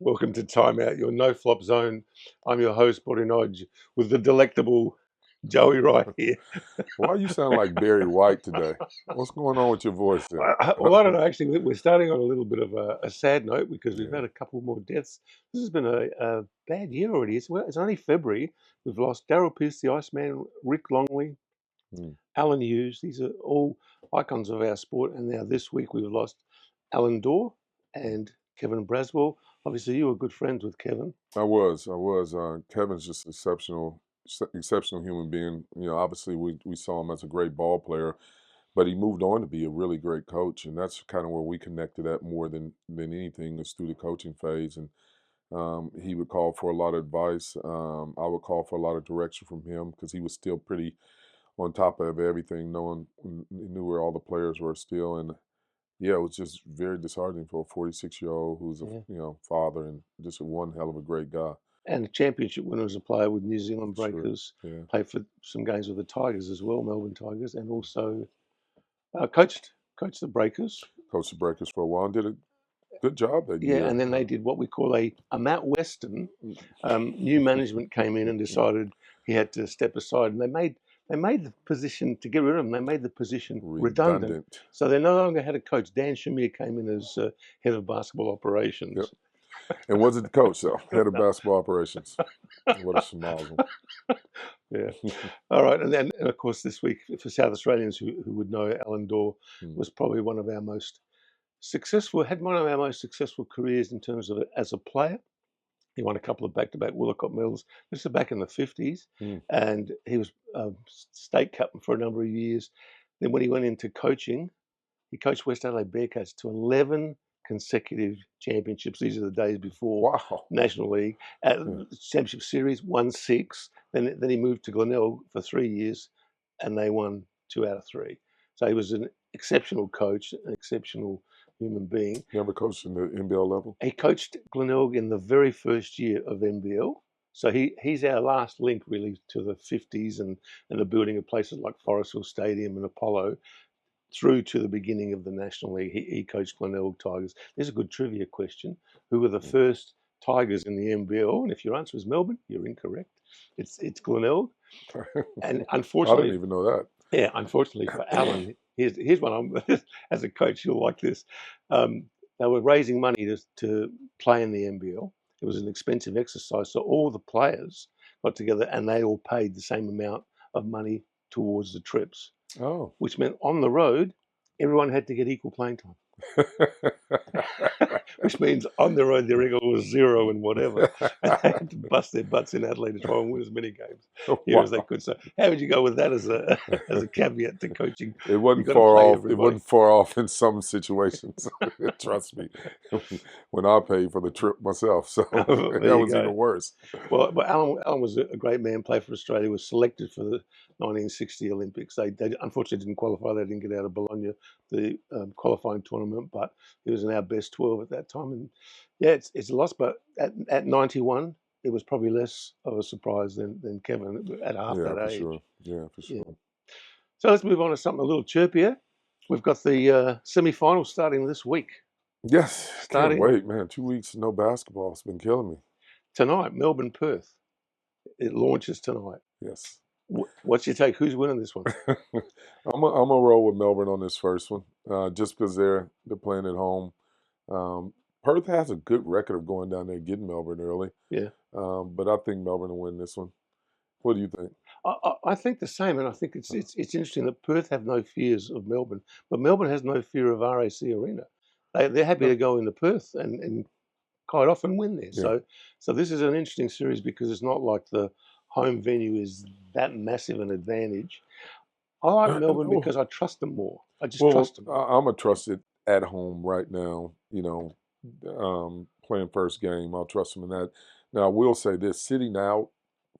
Welcome to Time Out, your no-flop zone. I'm your host, Boti Nagy, with the delectable Joey right here. Why you sound like Barry White today? What's going on with your voice there? Well, I don't know. Actually, we're starting on a little bit of a sad note because we've Yeah. had a couple more deaths. This has been a bad year already. It's only February. We've lost Daryl Pearce, the Iceman, Rick Longley, Hmm. Alan Hughes. These are all icons of our sport. And now this week we've lost Alan Dawe and Kevin Braswell. Obviously, you were good friends with Kevin. I was. Kevin's just exceptional human being. You know, obviously we saw him as a great ball player, but he moved on to be a really great coach, and that's kind of where we connected at more than anything is through the coaching phase. And he would call for a lot of advice. I would call for a lot of direction from him because he was still pretty on top of everything, knowing he knew where all the players were still. And yeah, it was just very disheartening for a 46-year-old who's a father and just one hell of a great guy. And a championship winner as a player with New Zealand Sure. Breakers. Yeah. Played for some games with the Tigers as well, Melbourne Tigers, and also coached the Breakers. Coached the Breakers for a while and did a good job that year. Yeah, and then they did what we call a Matt Weston. New management came in and decided he had to step aside, and they made the position, to get rid of him, they made the position redundant. So they no longer had a coach. Dan Shamir came in as head of basketball operations. Yep. And wasn't the coach, though, head of basketball operations. What a schmozzle. Yeah. All right. And then, of course, this week, for South Australians who would know, Alan Dawe was probably one of our most successful careers in terms of as a player. He won a couple of back-to-back Willacott medals. This is back in the 50s. And he was state captain for a number of years. Then when he went into coaching, he coached West Adelaide Bearcats to 11 consecutive championships. These are the days before National League. Championship Series, won 6. Then he moved to Glenelg for 3 years, and they won 2 out of 3. So he was an exceptional coach, an exceptional human being. You ever coached in the NBL level? He coached Glenelg in the very first year of NBL. So he's our last link, really, to the 50s and the building of places like Forest Hill Stadium and Apollo, through to the beginning of the National League. He coached Glenelg Tigers. There's a good trivia question. Who were the first Tigers in the NBL? And if your answer is Melbourne, you're incorrect. It's Glenelg. And unfortunately, I didn't even know that. Yeah, unfortunately for Alan, here's one. As a coach, you'll like this. They were raising money to play in the NBL. It was an expensive exercise, so all the players got together and they all paid the same amount of money towards the trips. Oh. Which meant on the road, everyone had to get equal playing time. Which means on the road, their record was 0 and whatever. And they had to bust their butts in Adelaide to try and win as many games here as they could. So how would you go with that as a caveat to coaching? It wasn't far off. It wasn't far off in some situations. Trust me. When I paid for the trip myself, so that was even worse. Well, but Alan was a great man. Played for Australia. Was selected for the 1960 Olympics. They unfortunately didn't qualify. They didn't get out of Bologna, the qualifying tournament. But he was in our best 12 at that time. And yeah, it's a loss. But at 91, it was probably less of a surprise than Kevin at half that age. Sure. Yeah, for sure. Yeah. So let's move on to something a little chirpier. We've got the semi-finals starting this week. Yes, can't wait, man. 2 weeks, no basketball. It's been killing me. Tonight, Melbourne, Perth. It launches tonight. Yes. What's your take? Who's winning this one? I'm gonna roll with Melbourne on this first one, just because they're playing at home. Perth has a good record of going down there getting Melbourne early. Yeah. But I think Melbourne will win this one. What do you think? I think the same, and I think it's interesting that Perth have no fears of Melbourne, but Melbourne has no fear of RAC Arena. They're happy to go into Perth and quite often win there. Yeah. So this is an interesting series because it's not like the home venue is that massive an advantage. I like Melbourne because I trust them more. I just trust them. I'm a trusted at home right now. You know, playing first game, I'll trust them in that. Now I will say this: sitting out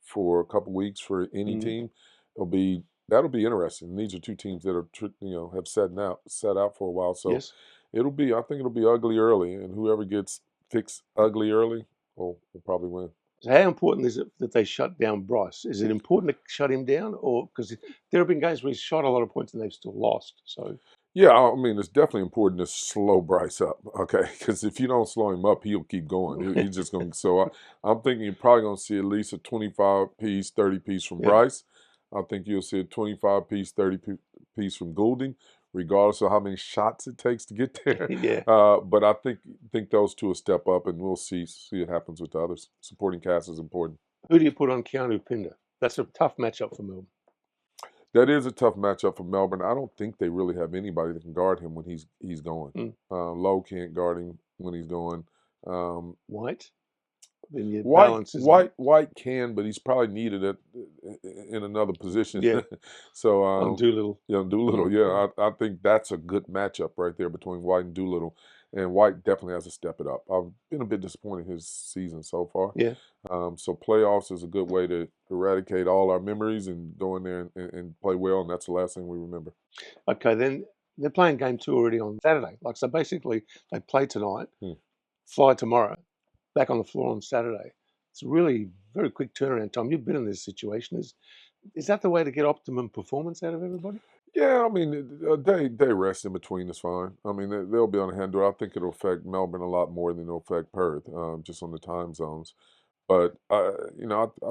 for a couple weeks for any team, that'll be interesting. These are two teams that are have sat out for a while, so yes. I think it'll be ugly early, and whoever gets fixed ugly early will probably win. So how important is it that they shut down Bryce? Is it important to shut him down, or because there have been games where he's shot a lot of points and they've still lost? So Yeah, I mean, it's definitely important to slow Bryce up, okay? Because if you don't slow him up, he'll keep going. He's just going to. So I'm thinking you're probably going to see at least a 25-piece, 30-piece from Yeah. Bryce. I think you'll see a 25-piece, 30-piece from Goulding, regardless of how many shots it takes to get there. Yeah. But I think those two will step up, and we'll see what happens with the others. Supporting cast is important. Who do you put on Keanu Pinder? That's a tough matchup for Melbourne. That is a tough matchup for Melbourne. I don't think they really have anybody that can guard him when he's going. Lowe can't guard him when he's going. White? Then your balance is White can, but he's probably needed in another position. Yeah. So Doolittle. Yeah, Doolittle. Yeah, I think that's a good matchup right there between White and Doolittle. And White definitely has to step it up. I've been a bit disappointed in his season so far. Yeah. So playoffs is a good way to eradicate all our memories and go in there and play well, and that's the last thing we remember. Okay, then they're playing game 2 already on Saturday. Like, so basically they play tonight, fly tomorrow, back on the floor on Saturday. It's a really very quick turnaround time. You've been in this situation. Is that the way to get optimum performance out of everybody? Yeah, I mean, they rest in between is fine. I mean, they'll be on the handle. I think it'll affect Melbourne a lot more than it'll affect Perth, just on the time zones. But I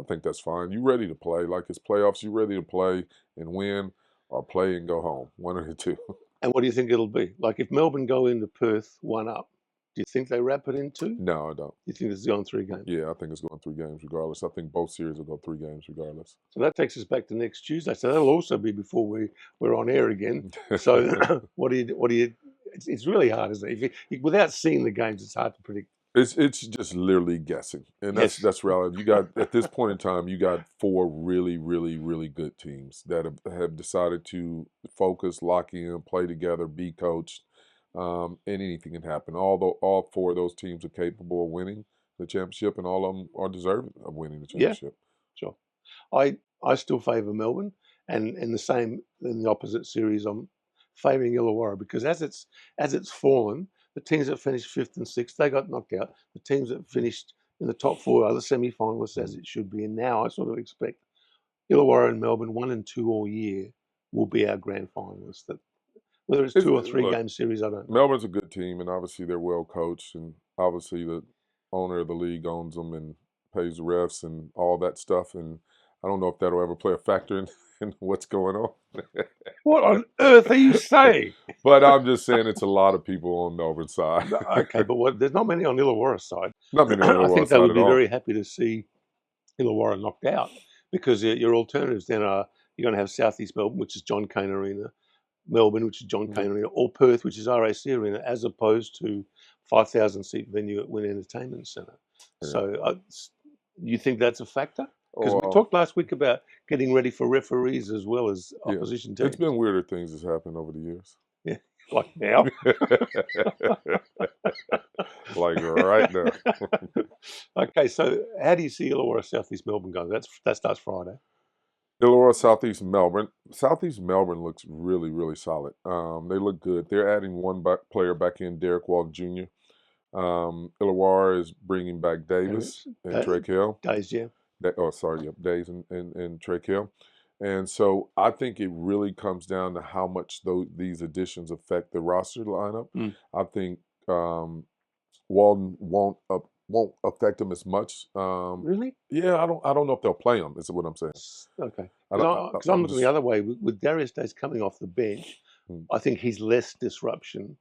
think that's fine. You ready to play? Like it's playoffs. You ready to play and win, or play and go home? One of the two. And what do you think it'll be? Like if Melbourne go into Perth 1 up, do you think they wrap it in 2? No, I don't. You think it's going 3 games? Yeah, I think it's going 3 games regardless. I think both series will go 3 games regardless. So that takes us back to next Tuesday. So that'll also be before we're on air again. So what do you? It's really hard, isn't it? Without seeing the games, it's hard to predict. It's just literally guessing, and that's reality. You got at this point in time, you got 4 really, really, really good teams that have decided to focus, lock in, play together, be coached, and anything can happen. Although all 4 of those teams are capable of winning the championship, and all of them are deserving of winning the championship. Yeah, sure. I still favour Melbourne, and in the opposite series, I'm favouring Illawarra because as it's fallen. The teams that finished 5th and 6th, they got knocked out. The teams that finished in the top 4 are the semi-finalists, as it should be. And now I sort of expect Illawarra and Melbourne, 1 and 2 all year, will be our grand finalists. That whether it's 2 or 3 game series, I don't know. Melbourne's a good team, and obviously they're well coached, and obviously the owner of the league owns them and pays the refs and all that stuff. And I don't know if that'll ever play a factor in what's going on. What on earth are you saying? But I'm just saying it's a lot of people on Melbourne's side. Okay, but there's not many on Illawarra's side. Not many on Illawarra's side. I think they would be very happy to see Illawarra knocked out because your alternatives then are you're going to have South East Melbourne, which is John Cain Arena, Melbourne, which is John Cain Arena, or Perth, which is RAC Arena, as opposed to 5,000-seat venue at Wynn Entertainment Centre. Yeah. So you think that's a factor? Because we talked last week about getting ready for referees as well as opposition teams. It's been weirder things that's happened over the years. Yeah, like now. Like right now. Okay, so how do you see Illawarra South East Melbourne going? That starts Friday. Illawarra Southeast Melbourne. Southeast Melbourne looks really, really solid. They look good. They're adding one player back in, Derek Walton Jr. Illawarra is bringing back Davis and Trey Hill. Days, yeah. Days and Trey Hill. And so I think it really comes down to how much these additions affect the roster lineup. I think Walton won't affect them as much. Really? Yeah, I don't know if they'll play them. Is what I'm saying. Okay. Because I'm looking the other way with Darius Days coming off the bench. I think he's less disruption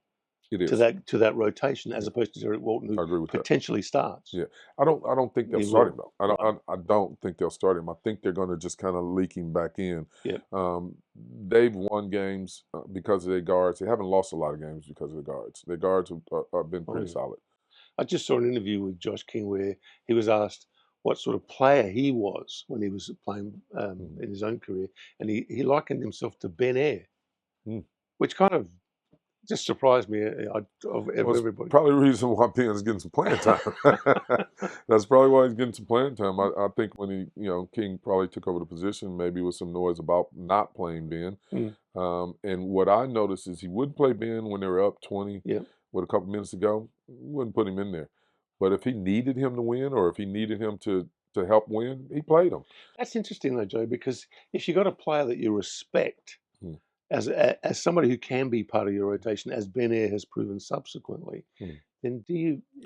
to that rotation as opposed to Derek Walton, who potentially starts. Yeah, I don't think they'll start him though. I don't think they'll start him. I think they're going to just kind of leak him back in. Yeah. They've won games because of their guards. They haven't lost a lot of games because of the guards. Their guards have been pretty solid. I just saw an interview with Josh King where he was asked what sort of player he was when he was playing in his own career, and he likened himself to Ben Eyre, which kind of just surprised me of everybody. Probably the reason why Ben's getting some playing time. That's probably why he's getting some playing time. I think when King probably took over the position, maybe with some noise about not playing Ben. And what I noticed is he wouldn't play Ben when they were up 20 with a couple minutes to go. He wouldn't put him in there. But if he needed him to win, or if he needed him to help win, he played him. That's interesting though, Joe, because if you got a player that you respect, as somebody who can be part of your rotation, as Ben Eyre has proven subsequently, then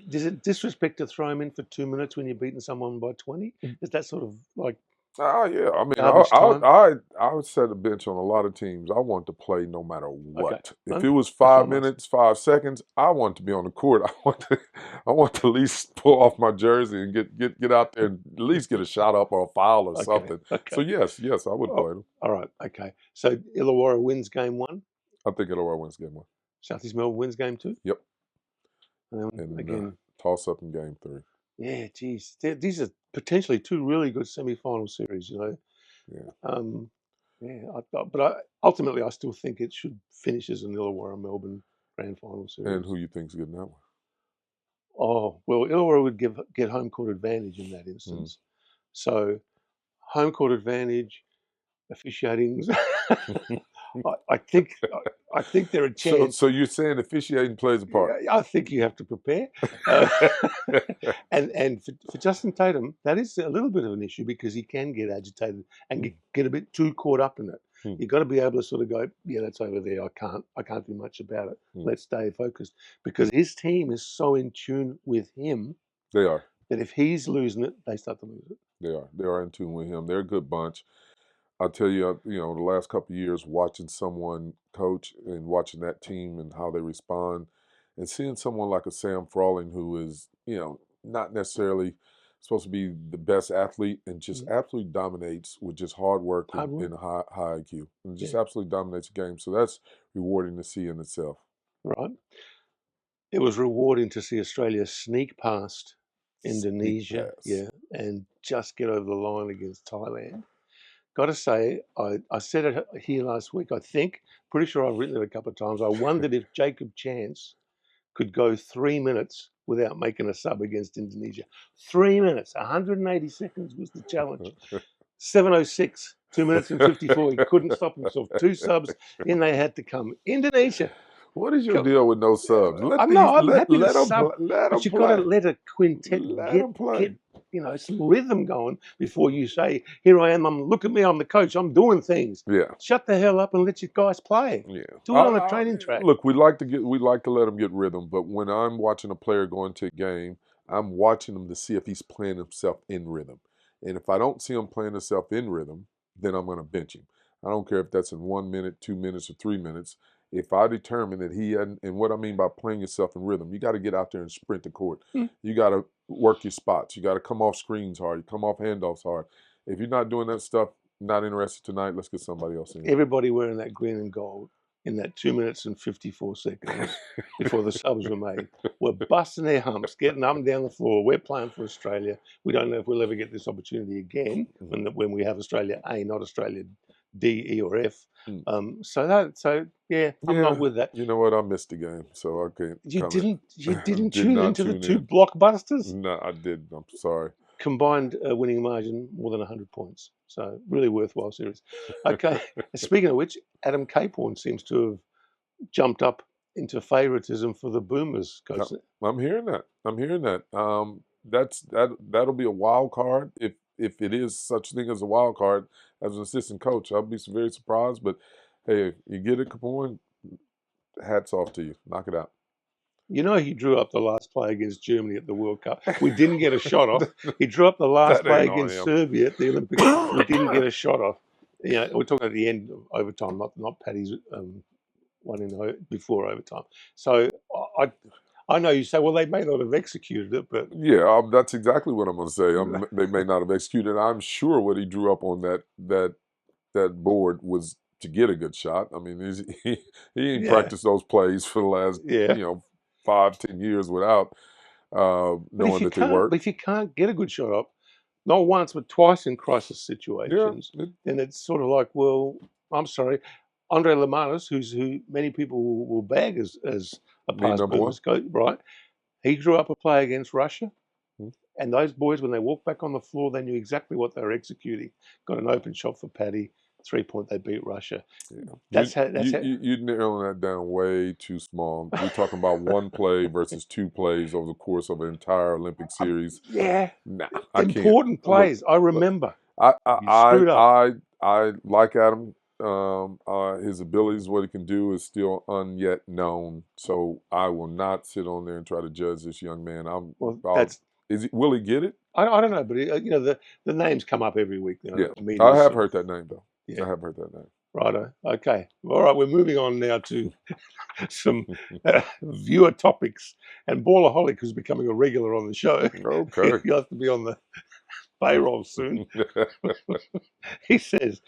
does it disrespect to throw him in for 2 minutes when you're beating someone by 20? Is that sort of like Oh yeah, I mean, garbage time? I would set a bench on a lot of teams. I want to play no matter what. Okay. If No, it was that's what 5 I'm asking. minutes, 5 seconds, I want to be on the court. I want to at least pull off my jersey and get out there and at least get a shot up or a foul or something. Okay. So yes, I would play them. All right. Okay. So Illawarra wins game 1. I think Illawarra wins game 1. Southeast Melbourne wins game 2. Yep. And again, toss up in game 3. Yeah, geez, these are potentially 2 really good semi-final series. Yeah. But ultimately, I still think it should finish as an Illawarra Melbourne grand final series. And who you think's getting that one? Oh well, Illawarra would get home court advantage in that instance. So home court advantage, officiating. I think there are a chance. So you're saying officiating plays a part? I think you have to prepare. And for Justin Tatum, that is a little bit of an issue because he can get agitated and get a bit too caught up in it. You've got to be able to sort of go, yeah, that's over there. I can't do much about it. Let's stay focused because his team is so in tune with him. They are. That if he's losing it, they start to lose it. They are in tune with him. They're a good bunch. I'll tell you, the last couple of years watching someone coach and watching that team and how they respond and seeing someone like a Sam Frawling who is, not necessarily supposed to be the best athlete and just absolutely dominates with just hard work and high IQ and just absolutely dominates the game. So that's rewarding to see in itself. Right. It was rewarding to see Australia sneak past Indonesia, and just get over the line against Thailand. Got to say, I said it here last week, I think. Pretty sure I've written it a couple of times. I wondered if Jacob Chance could go 3 minutes without making a sub against Indonesia. 3 minutes, 180 seconds was the challenge. 7:06, 2 minutes and 54. He couldn't stop himself. 2 subs, then they had to come. Indonesia. What is your deal with no subs? I'm happy to sub, but you've got to let a quintet get some rhythm going before you say, here I am, look at me, I'm the coach, I'm doing things. Yeah. Shut the hell up and let your guys play. Yeah. Do it on a training track. Look, we like to let them get rhythm, but when I'm watching a player go into a game, I'm watching him to see if he's playing himself in rhythm. And if I don't see him playing himself in rhythm, then I'm going to bench him. I don't care if that's in 1 minute, 2 minutes, or 3 minutes. If I determine that he hadn't, and what I mean by playing yourself in rhythm, you got to get out there and sprint the court. You got to work your spots. You got to come off screens hard. You come off handoffs hard. If you're not doing that stuff, not interested tonight, let's get somebody else in. Everybody wearing that green and gold in that 2 minutes and 54 seconds before the subs were made were busting their humps, getting up and down the floor. We're playing for Australia. We don't know if we'll ever get this opportunity again when we have Australia A, not Australia D, E, or F. I'm not with that. You know what? I missed the game, so I can't. You didn't tune into the 2 blockbusters? No, I didn't. I'm sorry. Combined winning margin more than 100 points. So really worthwhile series. Okay. Speaking of which, Adam Caporn seems to have jumped up into favouritism for the Boomers, coach. I'm hearing that. That'll be a wild card if it is such a thing as a wild card as an assistant coach. I'll be very surprised, but hey, if you get it, Caporn, hats off to you. Knock it out. He drew up the last play against Germany at the World Cup. We didn't get a shot off. He drew up the last play against Serbia at the Olympics. We didn't get a shot off. We're talking at the end of overtime, not Paddy's one before overtime. So I know you say, well, they may not have executed it, but yeah, that's exactly what I'm going to say. They may not have executed. I'm sure what he drew up on that board was to get a good shot. I mean, he ain't practiced those plays for the last 5-10 years without knowing that they work. But if you can't get a good shot up, not once but twice in crisis situations, then it's sort of like, well, I'm sorry, Andre Lamanis, who many people will bag as a past Boomers coach, right? He drew up a play against Russia, and those boys, when they walked back on the floor, they knew exactly what they were executing. Got an open shot for Paddy, 3-point, they beat Russia. You're narrowing that down way too small. We're talking about one play versus 2 plays over the course of an entire Olympic series. Nah, important plays. I remember. I like Adam. His abilities, what he can do, is still unyet known. So I will not sit on there and try to judge this young man. Will he get it? I don't know, but the names come up every week. Yeah, media I have sort of- heard that name though. Yeah. I have heard that name. Righto. Okay. All right. We're moving on now to some viewer topics. And Ballaholic, who's becoming a regular on the show, Okay. he has to be on the payroll soon. He says,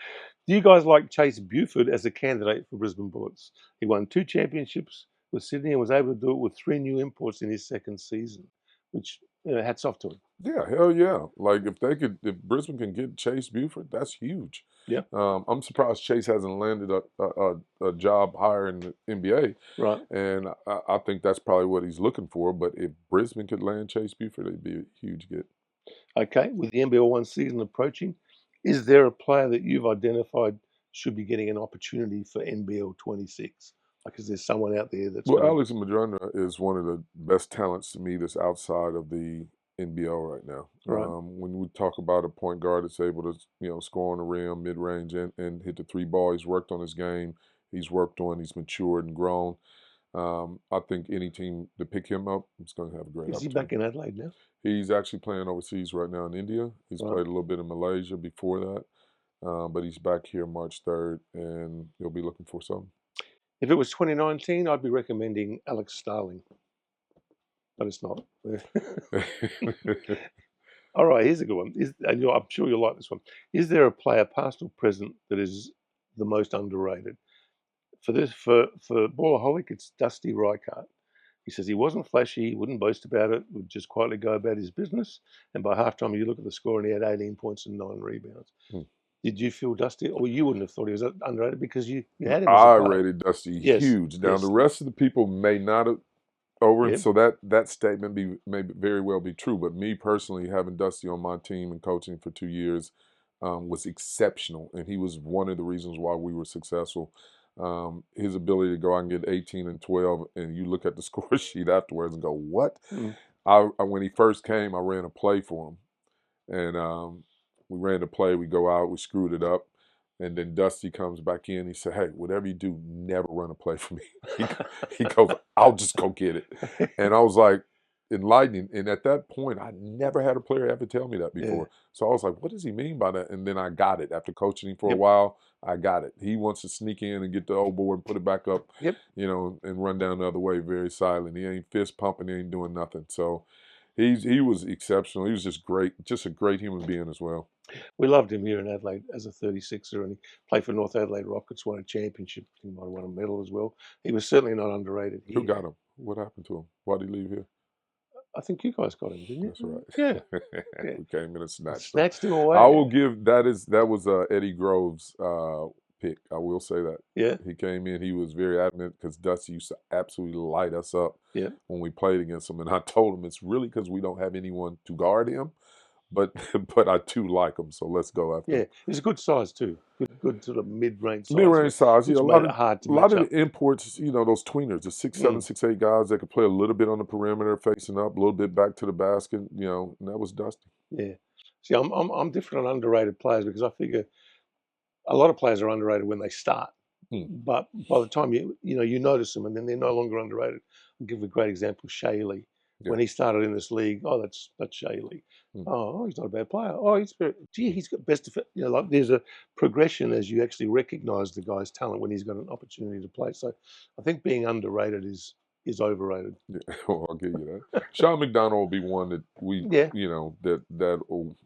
do you guys like Chase Buford as a candidate for Brisbane Bullets? He won 2 championships with Sydney and was able to do it with 3 new imports in his second season, which, hats off to him. Yeah, hell yeah. Like if Brisbane can get Chase Buford, that's huge. Yeah. I'm surprised Chase hasn't landed a job higher in the NBA. Right. And I think that's probably what he's looking for. But if Brisbane could land Chase Buford, it'd be a huge get. Okay. With the NBL 1 season approaching, is there a player that you've identified should be getting an opportunity for NBL 26? Like, is there someone out there that's... Well, Alex Madgen is one of the best talents to me that's outside of the NBL right now. Right. When we talk about a point guard that's able to, score on the rim, mid-range, and hit the 3-ball, he's worked on his game. He's matured and grown. I think any team to pick him up is going to have a great opportunity. Is he back in Adelaide now? He's actually playing overseas right now in India. He's Right. played a little bit in Malaysia before that. But he's back here March 3rd, and he'll be looking for something. If it was 2019, I'd be recommending Alex Starling. But it's not. All right, here's a good one. I'm sure you'll like this one. Is there a player, past or present, that is the most underrated? For Ballaholic, it's Dusty Rychart. He says he wasn't flashy, he wouldn't boast about it, would just quietly go about his business. And by halftime, you look at the score and he had 18 points and 9 rebounds. Did you feel Dusty, or you wouldn't have thought he was underrated because you had him as a I player? rated Dusty Yes, huge. Now, yes. the rest of the people may not have over him, Yep. so that statement may very well be true. But me personally, having Dusty on my team and coaching for 2 years was exceptional, and he was one of the reasons why we were successful. His ability to go out and get 18 and 12, and you look at the score sheet afterwards and go, what? When he first came, I ran a play for him, and we ran the play, we go out, we screwed it up, and then Dusty comes back in, he said, hey, whatever you do, never run a play for me. He goes, I'll just go get it. And I was like, enlightening. And at that point, I never had a player ever tell me that before. Yeah. So I was like, what does he mean by that? And then I got it. After coaching him for Yep. a while, I got it. He wants to sneak in and get the old board and put it back up, Yep. And run down the other way very silent. He ain't fist pumping, he ain't doing nothing. So he was exceptional. He was just great, just a great human being as well. We loved him here in Adelaide as a 36er, and he played for North Adelaide Rockets, won a championship. He might have won a medal as well. He was certainly not underrated here. Who got him? What happened to him? Why did he leave here? I think you guys got him, didn't you? That's right. Yeah. We came in and snatched him. Snatched him away. I will give that was Eddie Grove's pick. I will say that. Yeah. He came in. He was very adamant because Dusty used to absolutely light us up when we played against him. And I told him it's really because we don't have anyone to guard him, but I too like him. So let's go after him. Yeah, he's a good size too. Good sort of mid-range size. Mid-range size. Yeah, a lot hard to of match the imports. Those tweeners, the 6'7", 6'8" guys that could play a little bit on the perimeter, facing up, a little bit back to the basket. And that was Dusty. Yeah. See, I'm different on underrated players because I figure a lot of players are underrated when they start, but by the time you notice them, and then they're no longer underrated. I'll give a great example: Shayley. Yeah. When he started in this league, that's Shayley. Oh, he's not a bad player. Oh, he's got best of it. Like there's a progression as you actually recognise the guy's talent when he's got an opportunity to play. So I think being underrated is overrated. Yeah, well, I'll give you that. Sean McDonald will be one that we, that will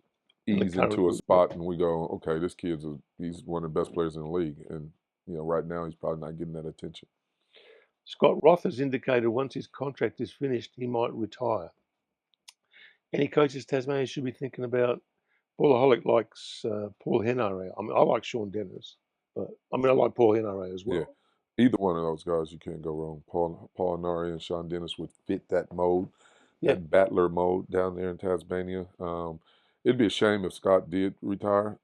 ease into a spot and we go, okay, this he's one of the best players in the league. And, right now he's probably not getting that attention. Scott Roth has indicated once his contract is finished, he might retire. Any coaches Tasmania should be thinking about? Ballaholic likes Paul Henare. I mean, I like Sean Dennis, but I like Paul Henare as well. Yeah, either one of those guys, you can't go wrong. Paul Henare and Sean Dennis would fit that mode, that battler mode down there in Tasmania. It'd be a shame if Scott did retire.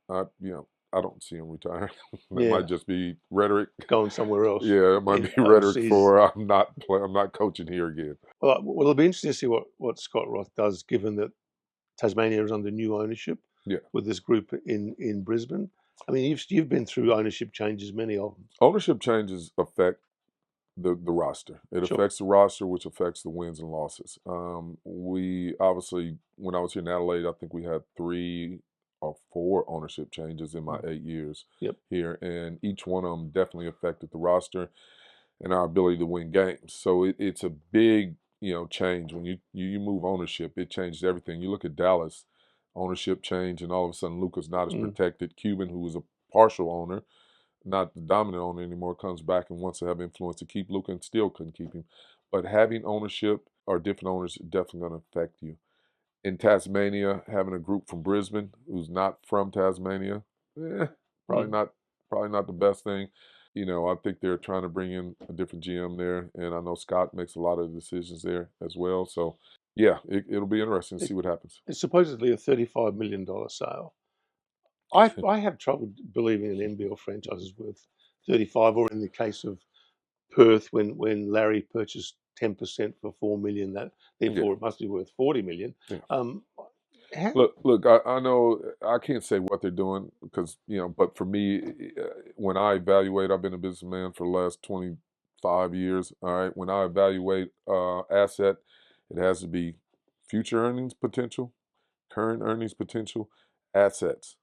I don't see him retiring. It might just be rhetoric. Going somewhere else. Yeah, it might be rhetoric for I'm not coaching here again. Well, it'll be interesting to see what Scott Roth does, given that Tasmania is under new ownership with this group in Brisbane. I mean, you've been through ownership changes, many of them. Ownership changes affect the roster. It Sure. affects the roster, which affects the wins and losses. We obviously, when I was here in Adelaide, I think we had 3 or 4 ownership changes in my 8 years Yep. here, and each one of them definitely affected the roster and our ability to win games. So it's a big, change when you move ownership. It changes everything. You look at Dallas, ownership change, and all of a sudden Luka's not as protected. Cuban, who was a partial owner, not the dominant owner anymore, comes back and wants to have influence to keep Luka and still couldn't keep him. But having ownership or different owners is definitely going to affect you. In Tasmania, having a group from Brisbane who's not from Tasmania, probably not the best thing. I think they're trying to bring in a different GM there, and I know Scott makes a lot of the decisions there as well. So, yeah, it'll be interesting to see what happens. It's supposedly a $35 million sale. I have trouble believing an NBL franchise is worth 35, or in the case of Perth, when Larry purchased 10% for $4 million, that therefore it must be worth $40 million. Yeah. Look. I know I can't say what they're doing because but for me, when I evaluate, I've been a businessman for the last 25 years. All right, when I evaluate asset, it has to be future earnings potential, current earnings potential, assets.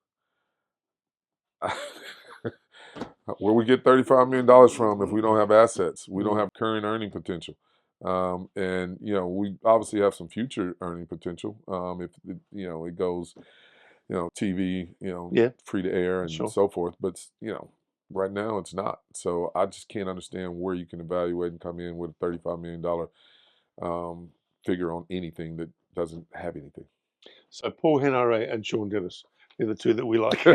Where we get $35 million from if we don't have assets, we don't have current earning potential. And we obviously have some future earning potential if it goes, TV, free to air and so forth. But right now it's not. So I just can't understand where you can evaluate and come in with a $35 million figure on anything that doesn't have anything. So Paul Henare and Sean Dennis, they're the two that we like.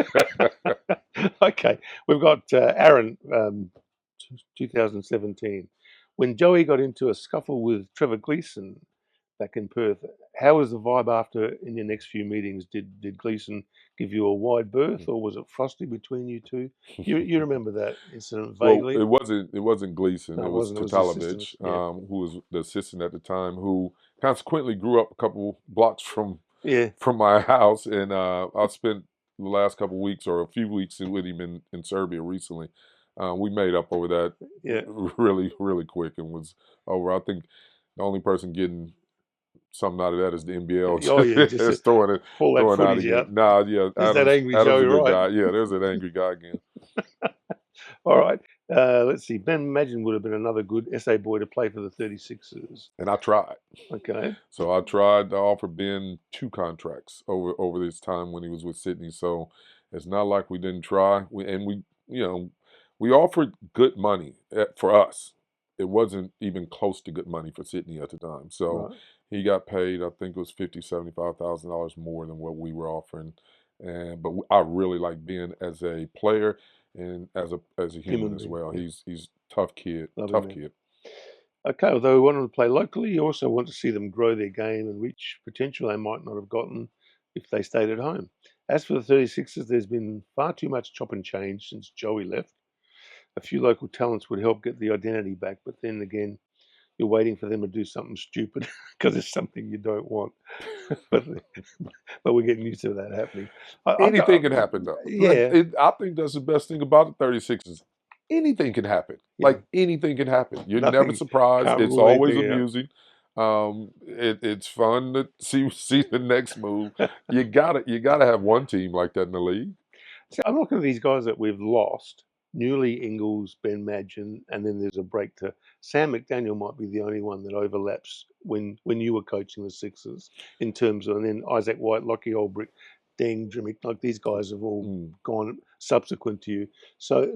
Okay, we've got Aaron, 2017. When Joey got into a scuffle with Trevor Gleeson back in Perth, how was the vibe after in your next few meetings? Did Gleeson give you a wide berth, or was it frosty between you two? You remember that incident vaguely? Well, it wasn't Gleeson. No, it was wasn't. It was the assistant. Tatalovich, who was the assistant at the time, who consequently grew up a couple blocks from my house, and I spent the last couple weeks or a few weeks with him in Serbia recently. We made up over that really, really quick and was over. I think the only person getting something out of that is the NBL. Oh yeah, just throwing out again. Nah, yeah, there's that angry Adam's Joey, a good right? guy. Yeah, there's an angry guy again. All right. Let's see. Ben Madgen would have been another good SA boy to play for the 36ers. And I tried. Okay. So I tried to offer Ben 2 contracts over this time when he was with Sydney. So it's not like we didn't try. We offered good money for us. It wasn't even close to good money for Sydney at the time. So he got paid, I think it was $50,000, $75,000 more than what we were offering. But I really like Ben as a player and as a human as well. He's tough kid. Tough kid. Okay, although we want them to play locally, you also want to see them grow their game and reach potential they might not have gotten if they stayed at home. As for the 36ers, there's been far too much chop and change since Joey left. A few local talents would help get the identity back, but then again, you're waiting for them to do something stupid because it's something you don't want. but we're getting used to that happening. Anything can happen, though. Yeah. I think that's the best thing about the 36ers. Anything can happen. Like anything can happen. You're never surprised. It's always amusing. It's fun to see the next move. You gotta have one team like that in the league. See, I'm looking at these guys that we've lost. Newley, Ingles, Ben Madgen, and then there's a break to Sam McDaniel might be the only one that overlaps when you were coaching the Sixers in terms of, and then Isaac White, Lockie Olbrich, Deng, Drimic, like these guys have all gone subsequent to you. So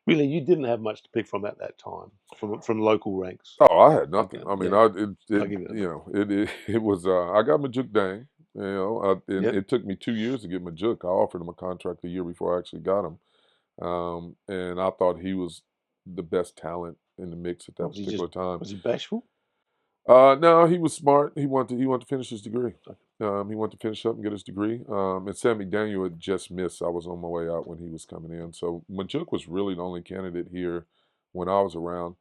really, you didn't have much to pick from at that time from local ranks. Oh, I had nothing. Okay. I mean, it was. I got Majuk Deng. It took me 2 years to get Majuk. I offered him a contract a year before I actually got him, and I thought he was the best talent in the mix at that particular time. Was he bashful? No, he was smart. He wanted to finish his degree. He wanted to finish up and get his degree. And Sam McDaniel had just missed. I was on my way out when he was coming in. So Majuk was really the only candidate here when I was around.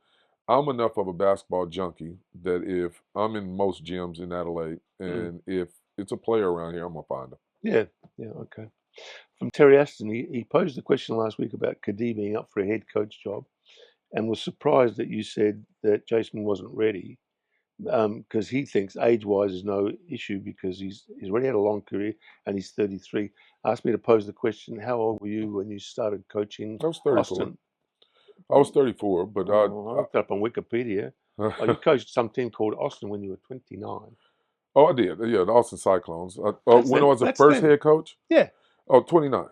I'm enough of a basketball junkie that if I'm in most gyms in Adelaide and if it's a player around here, I'm going to find him. Yeah, okay. From Terry Aston, he posed the question last week about Cadee being up for a head coach job, and was surprised that you said that Jason wasn't ready, because he thinks age-wise is no issue because he's already had a long career and he's 33. Asked me to pose the question: how old were you when you started coaching I was 34. Austin? I was 34, but I looked it up on Wikipedia. Oh, you coached some team called Austin when you were 29. Oh, I did. Yeah, the Austin Cyclones. When I was the first head coach? Yeah. Oh, 29.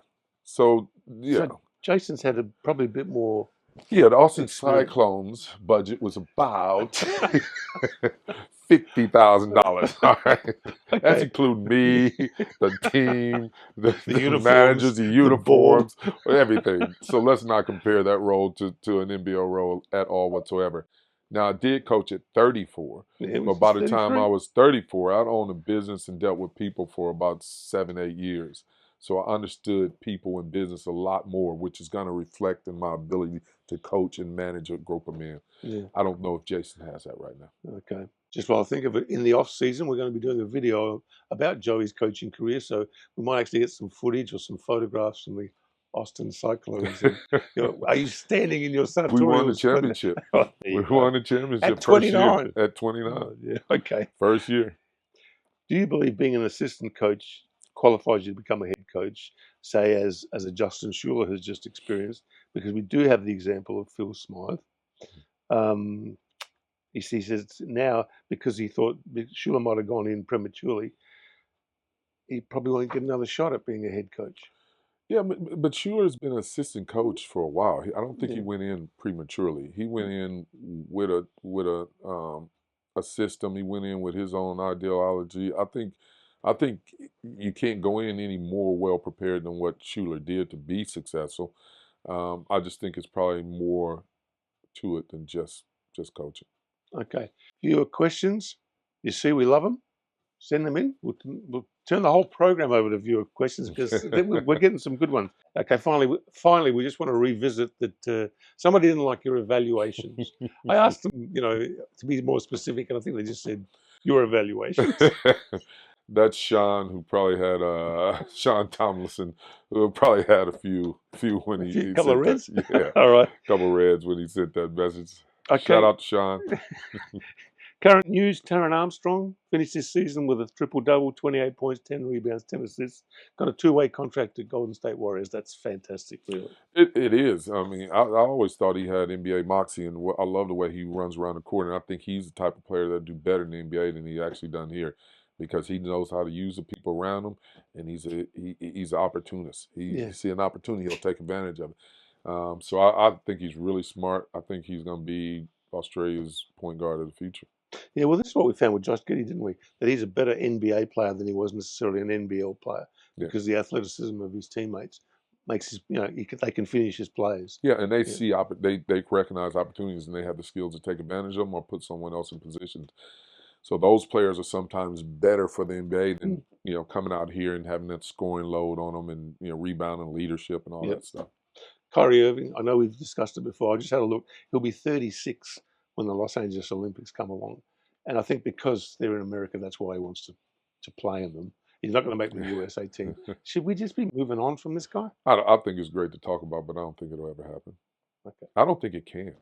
So, yeah. So Jason's had probably a bit more. Yeah, the Austin experience. Cyclones budget was about $50,000. All right, Okay. that's including me, the team, the uniforms, managers, the the uniforms, everything. So let's not compare that role to an NBL role at all whatsoever. Now I did coach at 34, but by the time I was 34, I'd owned a business and dealt with people for about 7-8 years. So I understood people in business a lot more, which is going to reflect in my ability to coach and manage a group of men. Yeah. I don't know if Jason has that right now. Okay. Just while I think of it, in the off season, we're going to be doing a video about Joey's coaching career. So we might actually get some footage or some photographs from the Austin Cyclones. And, are you standing in your sartorials? We won the championship. We won the championship at 29. First year. At 29. Oh, yeah. Okay. First year. Do you believe being an assistant coach qualifies you to become a head coach, say as a Justin Schuler has just experienced? Because we do have the example of Phil Smythe. He says now, because he thought Schuler might have gone in prematurely, he probably won't get another shot at being a head coach. Yeah, but Schuler's been an assistant coach for a while. I don't think he went in prematurely. He went in with a system. He went in with his own ideology. I think you can't go in any more well prepared than what Schuler did to be successful. I just think it's probably more to it than just coaching. Okay. Viewer questions. You see, we love them. Send them in. We'll turn the whole program over to viewer questions because we're getting some good ones. Okay, finally, we just want to revisit that somebody didn't like your evaluations. I asked them, to be more specific, and I think they just said your evaluations. That's Sean, who probably had Sean Tomlinson, who probably had a few when he couple sent of reds. that. Yeah, all right, couple of reds when he sent that message. Okay. Shout out to Sean. Current news: Taron Armstrong finished this season with a triple-double, 28 points, 10 rebounds, 10 assists. Got a two-way contract at Golden State Warriors. That's fantastic, really. It is. I mean, I always thought he had NBA moxie, and I love the way he runs around the court. And I think he's the type of player that do better in the NBA than he actually done here, because he knows how to use the people around him, and he's an opportunist. You see an opportunity, he'll take advantage of it. So I think he's really smart. I think he's going to be Australia's point guard of the future. Yeah, well, this is what we found with Josh Giddey, didn't we? That he's a better NBA player than he was necessarily an NBL player, because the athleticism of his teammates makes his, they can finish his plays. Yeah, and they see they recognize opportunities, and they have the skills to take advantage of them or put someone else in position. So those players are sometimes better for the NBA than coming out here and having that scoring load on them, and rebounding, leadership, and all that stuff. Kyrie Irving, I know we've discussed it before. I just had a look. He'll be 36 when the Los Angeles Olympics come along, and I think because they're in America, that's why he wants to play in them. He's not going to make the USA team. Should we just be moving on from this guy? I think it's great to talk about, but I don't think it'll ever happen. Okay. I don't think it can.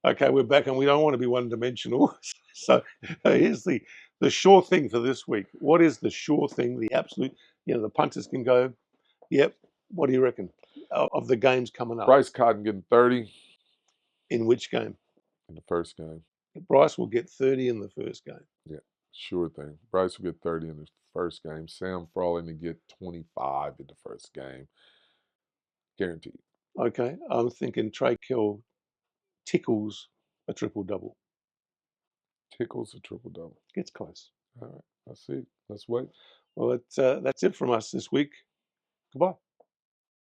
Okay, we're back, and we don't want to be one-dimensional. So here's the sure thing for this week. What is the sure thing, the absolute, the punters can go, yep, what do you reckon of the games coming up? Bryce Cotton getting 30. In which game? In the first game. Bryce will get 30 in the first game. Yeah, sure thing. Bryce will get 30 in the first game. Sam Frawley to get 25 in the first game. Guaranteed. Okay, I'm thinking Trey Kill tickles a triple-double. Tickles a triple-double. Gets close. All right, let's see. Let's wait. Well, that's it from us this week. Goodbye.